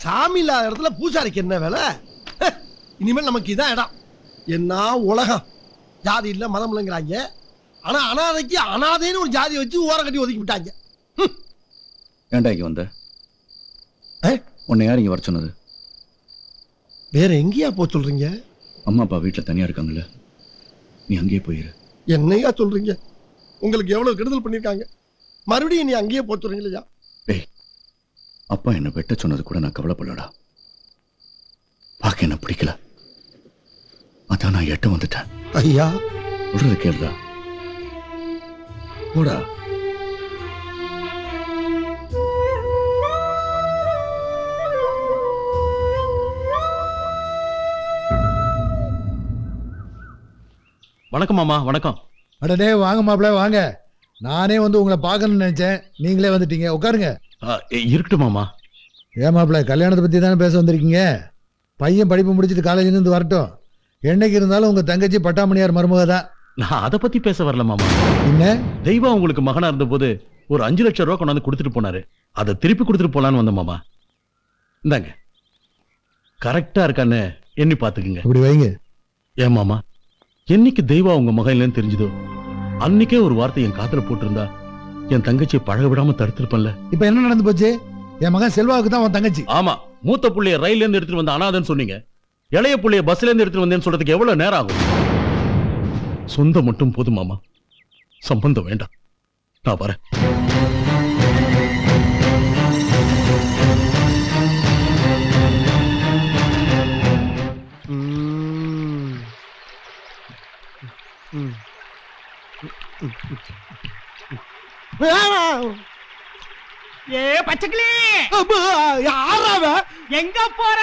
சாமி இல்லாத இடத்துல பூசாரிக்கு என்ன வேலை? இனிமேல் நமக்கு இதான் இடம். என்ன உலகம்! ஜாதி இல்ல மதம் இல்லைங்கிறாங்க. ஆனா அனாதைக்கு அனாதைன்னு ஒரு ஜாதி வச்சு ஓர கட்டி ஒதுக்கி விட்டாங்க. ஏன்டா இங்க வந்த? உன்னை யார் இங்க வர சொன்னது? வேற எங்கேயா போ சொல்றீங்க? அம்மா அப்பா வீட்டுல தனியா இருக்காங்கல்ல, நீ அங்கேயே போயிரு. என்னையா சொல்றீங்க? உங்களுக்கு எவ்வளவு கெடுதல் பண்ணிருக்காங்க, மறுபடியும் நீ அங்கேயே போ சொல்றீங்களா? டேய், அப்பா என்ன வெட்ட சொன்னது கூட நான் கவலைப்படலடா. பார்க்க என்ன பிடிக்கல, அதான் நான் எட்ட வந்துட்டேன். ஐயா சொல்றது கேளுடா, போடா. வணக்கம் மாமா. வணக்கம். அடடே வாங்க மாப்பிள்ள வாங்க. நானே வந்து உங்களை பார்க்கணும்னு நினைச்சேன், நீங்களே வந்துட்டீங்க. உட்காருங்க. இருக்கட்டும் மாமா. ஏன் மாப்பிள்ள, கல்யாணத்தை பத்தி தானே பேச வந்திருக்கீங்க? பையன் படிப்பு முடிச்சுட்டு காலேஜ்ல இருந்து வரட்டும். என்னைக்கு இருந்தாலும் உங்க தங்கச்சி பட்டாமணியார் மருமக தான். நான் அதை பத்தி பேச வரல மாமா. என்ன? தெய்வா உங்களுக்கு மகனா இருந்த போது ஒரு 5 லட்சம் ரூபாய் கொண்டாந்து கொடுத்துட்டு போனாரு. அதை திருப்பி கொடுத்துட்டு போலான்னு வந்த மாமா. இந்தாங்க, கரெக்டா இருக்கான்னு எண்ணி பாத்துக்குங்க. இப்படி வைங்க. ஏன் மாமா, என்னைக்கு தெய்வா உங்க மகன் இல்லைன்னு தெரிஞ்சதோ அன்னைக்கே ஒரு வார்த்தை என் காத்துல போட்டிருந்தா என் தங்கச்சியை பழக விடாம தடுத்திருப்பேன்ல. இப்ப என்ன நடந்து போச்சு? என் மகன் செல்வாவுக்கு தான் உன் தங்கச்சி. ஆமா, மூத்த புள்ளைய ரயில்ல இருந்து எடுத்துட்டு வந்த அனாதன்னு சொன்னீங்க. இளைய புள்ளைய பஸ்ல இருந்து எடுத்துட்டு வந்தேன்னு சொல்றதுக்கு எவ்வளவு நேரம் ஆகும்? சொந்தம் மட்டும் போதும் மாமா, சம்பந்தம் வேண்டாம். நான் வரேன். பச்சைக்கிளி எங்க போற?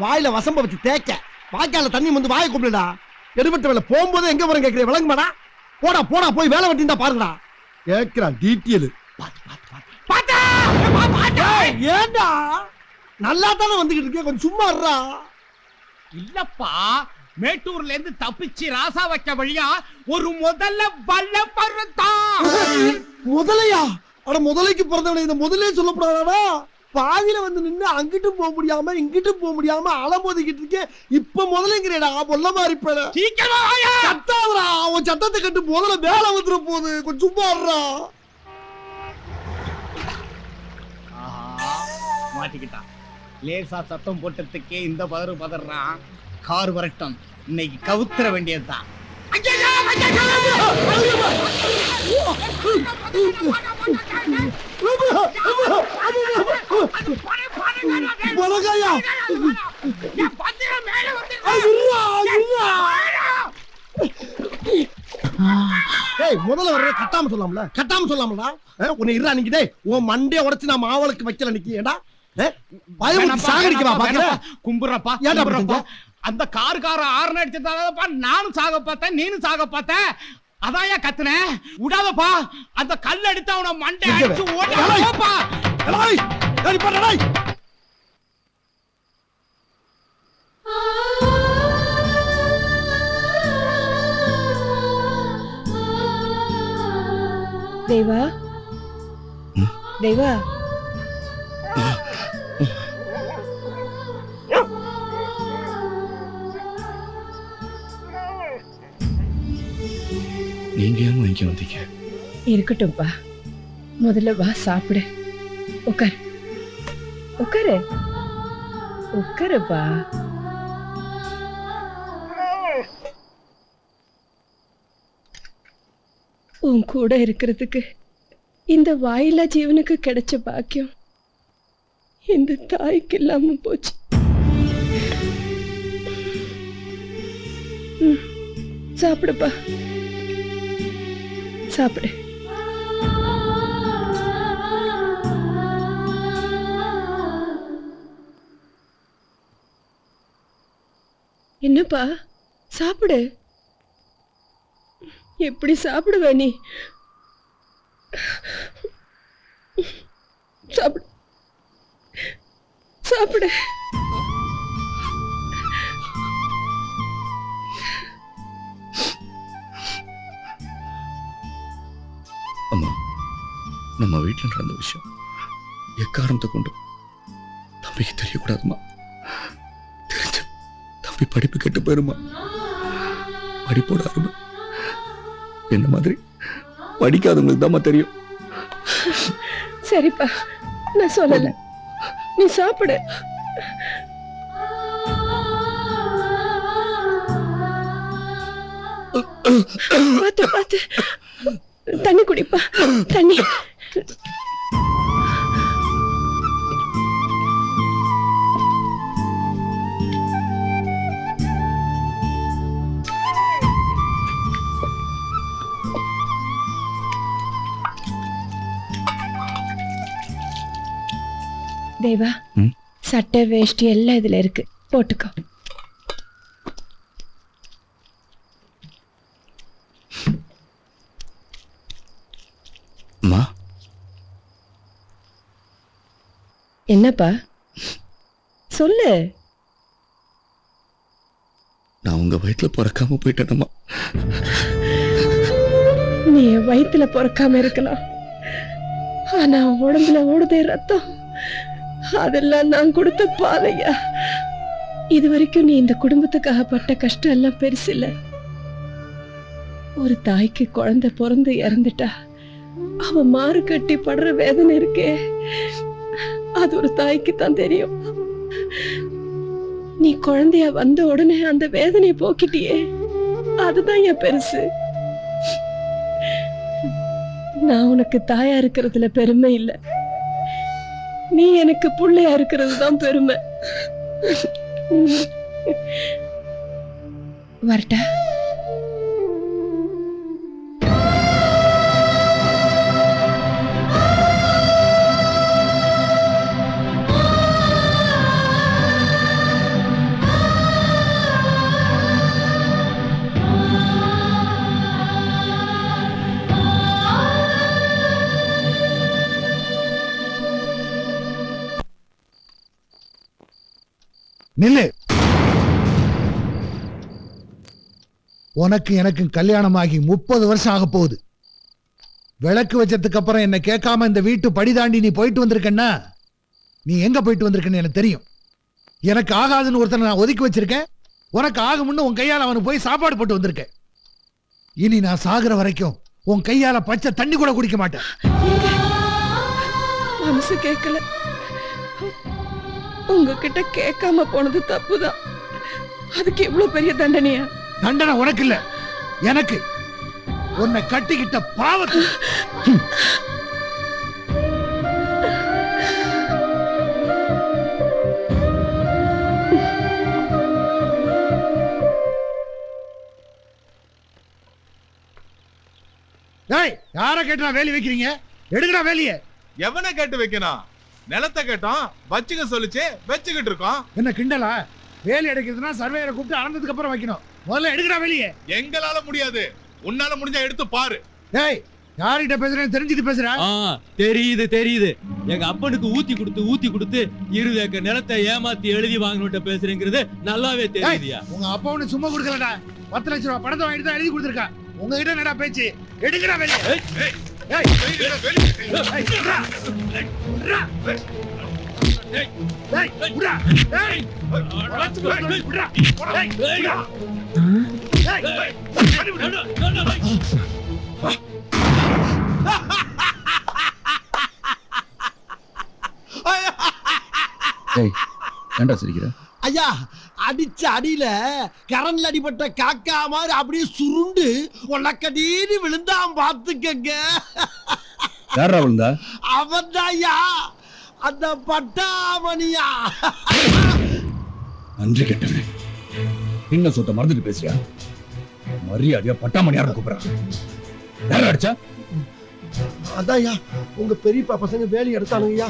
வாயில வசம்ப வச்சு தேக்க, வாய்க்கால தண்ணி வந்து வாயை கூப்பிடுடா. எடுபட்ட வேலை போகும்போது எங்க வரும் கேட்கிறேன், விளங்குமாடா? போடா போடா, போய் வேலை வெட்டிந்தா பாருங்கடா. கேட்கிறான் டீட்டெயில். ஏண்டா நல்லா தானே வந்துகிட்டு இருக்கேன், கொஞ்சம் சும்மா இருடா. இல்லப்பா, மேட்டூர்ல இருந்து தப்பிச்சு ராசா வைக்க வழியா ஒரு முதல்ல வல்ல பருத்தான். முதலையா? அட முதலைக்கு பிறந்தவனை இந்த முதலே சொல்லப்படாதா? பாதியில வந்து நின்று அங்கிட்டும் போக முடியாம இங்கிட்டும் போக முடியாம அலமோதிக்கிட்டு இருக்கேன். இப்ப முதலைங்கிறேடா, பொல்ல மாதிரி பேட. சீக்கிரமா வாயா. சத்தாவரா, அவன் சத்தத்தை கட்டு முதல்ல வேலை வந்துட போகுது, கொஞ்சம் சும்மா இருடா. மாட்டிக்கிட்டான். லேசா சத்தம் போட்டதுக்கே இந்த பதறான். கார் வரட்டும், இன்னைக்கு கவுத்துற வேண்டியதுதான். முதல்ல வர கட்டாம சொல்லாமல, கட்டாம சொல்லாமடா. உன்னை இருடா நிக்கிட்டே, உன் மண்டே உடைச்சு நான் மாவளுக்கு வைக்கல நிக்கியடா. பயம் சாகடிக்கவா பாக்குற? கும்புறப்பா, அந்த காருக்கார ஆர்ன் அடிச்சதாலப்பா நானும் சாக பார்த்தேன், நீனும் சாக பார்த்தேன். அதான் ஏன் கத்துன? விடாதப்பா, அந்த கல் அடித்து அவனை மண்டை அடிச்சு ஓடப்பா. தேவா, தேவா, நீங்க ஏன் இங்க வந்தீங்க? இருக்கட்டும்பா, முதல்ல வா சாப்பிடு. உட்காரு உட்காரு உட்காருப்பா. உன் கூட இருக்கிறதுக்கு இந்த வாயில்லா ஜீவனுக்கு கிடைச்ச பாக்கியம் இந்த தாய்க்கு இல்லாம போச்சு. சாப்பிடுப்பா, சாப்பிடு. என்னப்பா சாப்பிடு. எப்படி சாப்பிடுவ நீ? சாப்பிடு சாப்பிடு. அம்மா, நம்ம வீட்டில் நடந்த விஷயம் எக்காரணத்தை கொண்டு தம்பிக்கு தெரியக்கூடாதுமா. தெரிஞ்ச தம்பி படிப்பு கெட்டு போயிருமா. படிப்போட அருமை என்ன மாதிரி படிக்காதவங்களுக்கு தாம்மா தெரியும். சரிப்பா, நான் சொல்லல, நீ சாப்பிடு. பாத்து பாத்து தண்ணி குடிப்பா, தண்ணி. தேவா, சட்டை வேஷ்டி எல்லாம் இதுல இருக்கு, போட்டுக்கோ. அம்மா, என்னப்பா சொல்லு. நான் உங்க வயிற்றுல பிறக்காம போயிட்டேனம்மா. நீ என் வயித்துல பிறக்காம இருக்கலாம், ஆனா உடம்புல ஓடுதே ரத்தம், அதெல்லாம் நான் கொடுத்த பாலையா. இது வரைக்கும் நீ இந்த குடும்பத்துக்காக பட்ட கஷ்டம் எல்லாம் பெருசு இல்ல. ஒரு தாய்க்கு குழந்தை பிறந்து இறந்துட்டா அவ மாறு கட்டி படுற வேதனை இருக்கே, அது ஒரு தாய்க்கு தான் தெரியும். நீ குழந்தைய வந்த உடனே அந்த வேதனையை போக்கிட்டியே, அதுதான் என் பெருசு. நான் உனக்கு தாயா இருக்கிறதுல பெருமை இல்ல, நீ எனக்கு புள்ளையா இருக்கிறது தான் பெருமை. வரட்டா? நில்லு. உனக்கு எனக்கு கல்யாணமாகி 30 வருஷம் ஆக போகுது. விளக்கு வச்சதுக்கு அப்புறம் என்ன கேட்காம இந்த வீட்டு படி தாண்டி நீ போயிட்டு வந்திருக்கன்னா, நீ எங்க போயிட்டு வந்திருக்கன்னு எனக்கு தெரியும். எனக்கு ஆகாதுன்னு ஒருத்தனை நான் ஒதுக்கி வச்சிருக்கேன், உனக்கு ஆகும்னு உன் கையால அவனுக்கு போய் சாப்பாடு போட்டு வந்திருக்கேன். இனி நான் சாகுற வரைக்கும் உன் கையால பச்சை தண்ணி கூட குடிக்க மாட்டேன். மனசு கேட்கல, உங்ககிட்ட கேட்காம போனது தப்புதான். அதுக்கு இவ்வளவு பெரிய தண்டனையா? தண்டனை உனக்கு இல்ல, எனக்கு. உன்னை கட்டிக்கிட்ட பாவத்து. யார கேட்டா வேலி வைக்கிறீங்க? எடுக்கடா வேலிய. எவனை கேட்டு வைக்கணும்? நிலத்தை கேட்டோம், வச்சுக்க சொல்லிச்சு, வச்சுக்கிட்டு இருக்கோம். என்ன கிண்டலா? வேலி எடுக்கிறதுனா சர்வேயரை கூப்பிட்டு அளந்ததுக்கு அப்புறம் வைக்கணும். முதல்ல எடுக்கடா வேலிய. எங்களால முடியாது, உன்னால முடிஞ்சா எடுத்து பாரு. ஏய், யார்கிட்ட பேசுறேன்னு தெரிஞ்சுட்டு பேசுற? தெரியுது தெரியுது. எங்க அப்பனுக்கு ஊத்தி கொடுத்து 20 ஏக்கர் நிலத்தை ஏமாத்தி எழுதி வாங்கணுட்ட பேசுறேங்கிறது நல்லாவே தெரியுதியா? உங்க அப்பா ஒண்ணு சும்மா கொடுக்கலடா. 10 லட்சம் ரூபாய் பணத்தை வாங்கிட்டு தான் எழுதி கொடுத்துருக்கா. உங்ககிட்ட என்னடா பேச்சு? எடுக்கடா வேலிய. ஏண்டா சிரிக்கிற? ஐயா, அடிச்ச அடியில கரண்ட்ல அடிபட்ட காக்கா மாதிரி அப்படியே சுருண்டு உலக்கடின்னு விழுந்தான் பாத்துக்கங்க. யாரா விழுந்தா? அவன்தான் ஐயா, அந்த பட்டாமணியா. நன்றி கெட்டவனே, என்ன சொத்த மறந்துட்டு பேசுறியா? மரியாதையா பட்டாமணியார கூப்பிடுறான். யார அடிச்சா? அதான் ஐயா, உங்க பெரியப்பா பசங்க வேலி எடுத்தானுங்க ஐயா.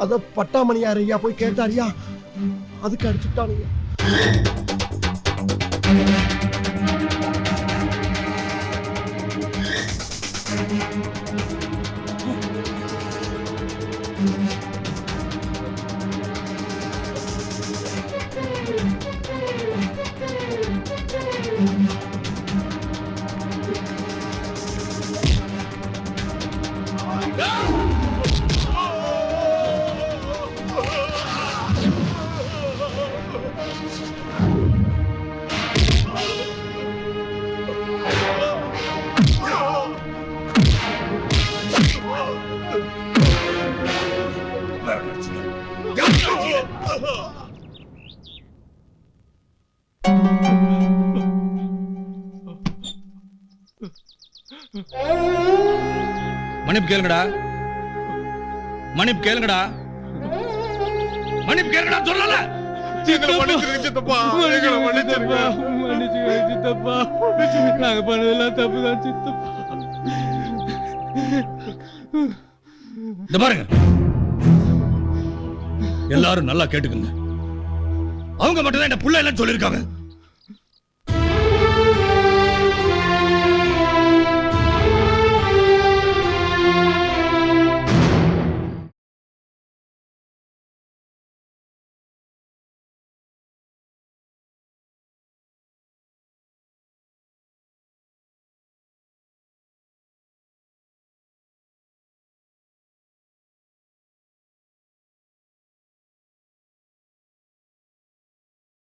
அத பட்டாமணியார் ஐயா போய் கேட்டாரியா, அதுக்கு அடிச்சுட்டானுங்க. மன்னிப்பு கேளுங்கடா, மன்னிப்பு கேளுங்கடா, மன்னிப்பு கேளுங்கடா சொல்லல. எங்களை மன்னிச்சிருங்க சித்தப்பா, எங்களை மன்னிச்சிருங்க. மன்னிச்சுக்கோங்க சித்தப்பா, நாங்க பண்ணதெல்லாம் தப்புதான் சித்தப்பா. இந்த பாருங்க, எல்லாரும் நல்லா கேட்டுக்குங்க. அவங்க மட்டும் தான் என்ன புள்ள இல்லைன்னு சொல்லியிருக்காங்க.